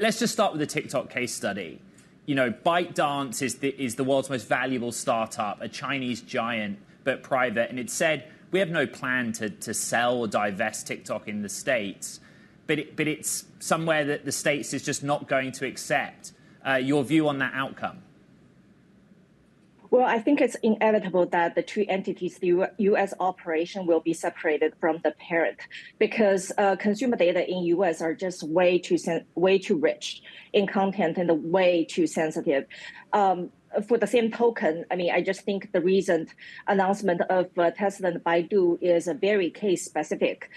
Let's just start with the TikTok case study. You know, ByteDance is the world's most valuable startup, a Chinese giant, but private. And it said, we have no plan to sell or divest TikTok in the States. But it's somewhere that the States is just not going to accept. Your view on that outcome? Well, I think it's inevitable that the two entities, the U.S. operation, will be separated from the parent because consumer data in U.S. are just way too rich in content and way too sensitive. For the same token, I mean, I just think the recent announcement of Tesla and Baidu is a very case-specific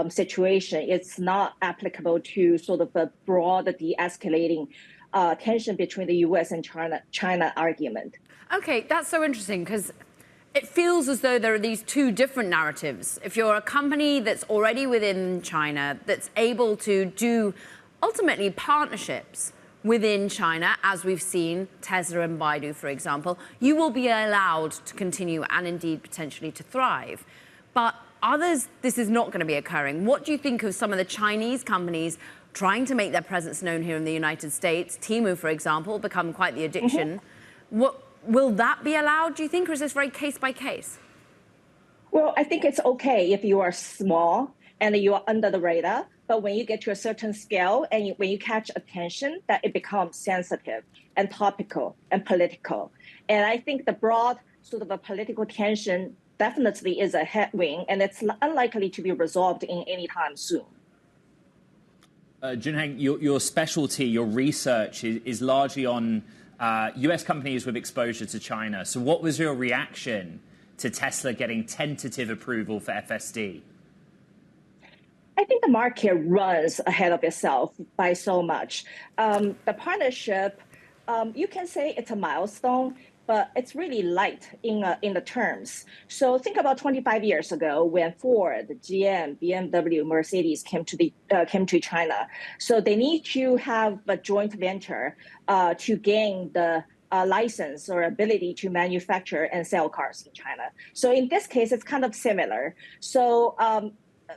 situation. It's not applicable to sort of a broad de-escalating tension between the U.S. and China argument. Okay, that's so interesting because it feels as though there are these two different narratives. If you're a company that's already within China, that's able to do ultimately partnerships within China, as we've seen Tesla and Baidu, for example, you will be allowed to continue and indeed potentially to thrive. But others, this is not going to be occurring. What do you think of some of the Chinese companies trying to make their presence known here in the United States? Temu, for example, become quite the addiction. Will that be allowed, do you think, or is this very case by case? Well, I think it's okay if you are small and you are under the radar, but when you get to a certain scale and when you catch attention, that it becomes sensitive and topical and political. And I think the broad sort of a political tension definitely is a headwind, and it's unlikely to be resolved in any time soon. Junheng, your specialty, your research is largely on US companies with exposure to China. So what was your reaction to Tesla getting tentative approval for FSD? I think the market runs ahead of itself by so much. The partnership, you can say it's a milestone, but it's really light in the terms. So think about 25 years ago when Ford, GM, BMW, Mercedes came to China. So they need to have a joint venture to gain the license or ability to manufacture and sell cars in China. So in this case, it's kind of similar. So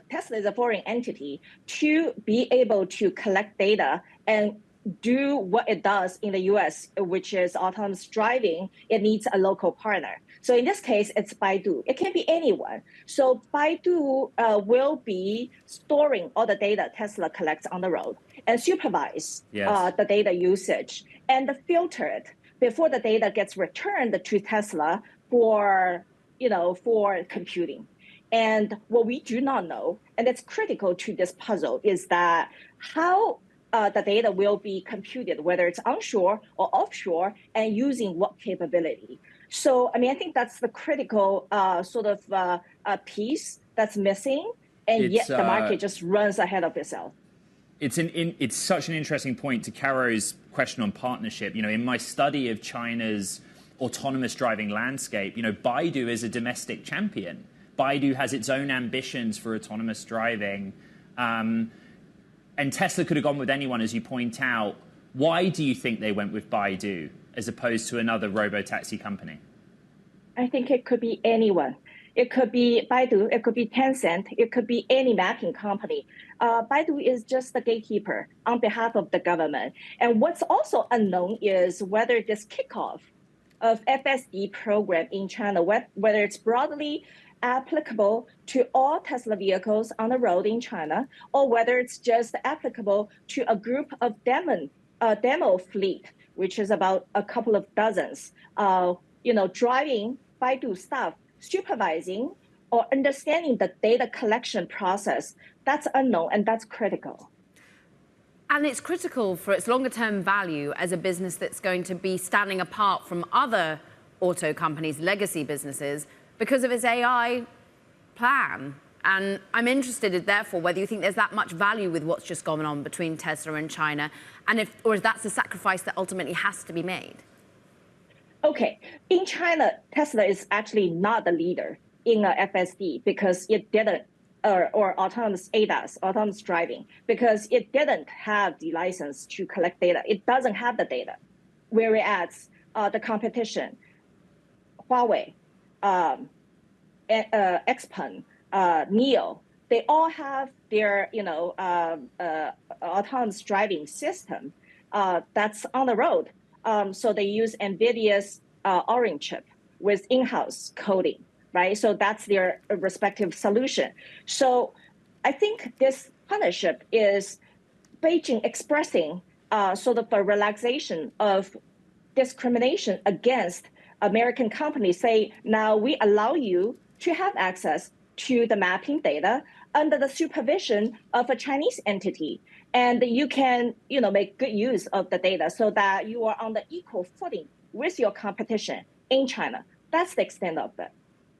Tesla is a foreign entity. To be able to collect data and do what it does in the US, which is autonomous driving, it needs a local partner. So in this case, it's Baidu. It can be anyone. So Baidu will be storing all the data Tesla collects on the road and supervise the data usage and filter it before the data gets returned to Tesla for computing. And what we do not know, and it's critical to this puzzle, is that how the data will be computed, whether it's onshore or offshore, and using what capability. So, I mean, I think that's the critical piece that's missing, and yet the market just runs ahead of itself. It's such an interesting point to Caro's question on partnership. You know, in my study of China's autonomous driving landscape, Baidu is a domestic champion. Baidu has its own ambitions for autonomous driving. And Tesla could have gone with anyone, as you point out. Why do you think they went with Baidu as opposed to another robotaxi company? I think it could be anyone. It could be Baidu, it could be Tencent, it could be any mapping company. Baidu is just the gatekeeper on behalf of the government. And what's also unknown is whether this kickoff of FSD program in China, whether it's broadly applicable to all Tesla vehicles on the road in China, or whether it's just applicable to a group of demo fleet, which is about a couple of dozens, driving Baidu stuff, supervising or understanding the data collection process. That's unknown, and that's critical. And it's critical for its longer-term value as a business that's going to be standing apart from other auto companies, legacy businesses, because of its AI plan. And I'm interested, therefore, whether you think there's that much value with what's just gone on between Tesla and China, and or if that's a sacrifice that ultimately has to be made. Okay, in China, Tesla is actually not the leader in FSD because it didn't, or autonomous ADAS, autonomous driving, because it didn't have the license to collect data. It doesn't have the data. Whereas the competition, Huawei, XPeng, NIO, they all have their, autonomous driving system that's on the road. So they use NVIDIA's Orin chip with in-house coding, right? So that's their respective solution. So I think this partnership is Beijing expressing sort of a relaxation of discrimination against American companies. Say, now we allow you to have access to the mapping data under the supervision of a Chinese entity. And you can, make good use of the data so that you are on the equal footing with your competition in China. That's the extent of it.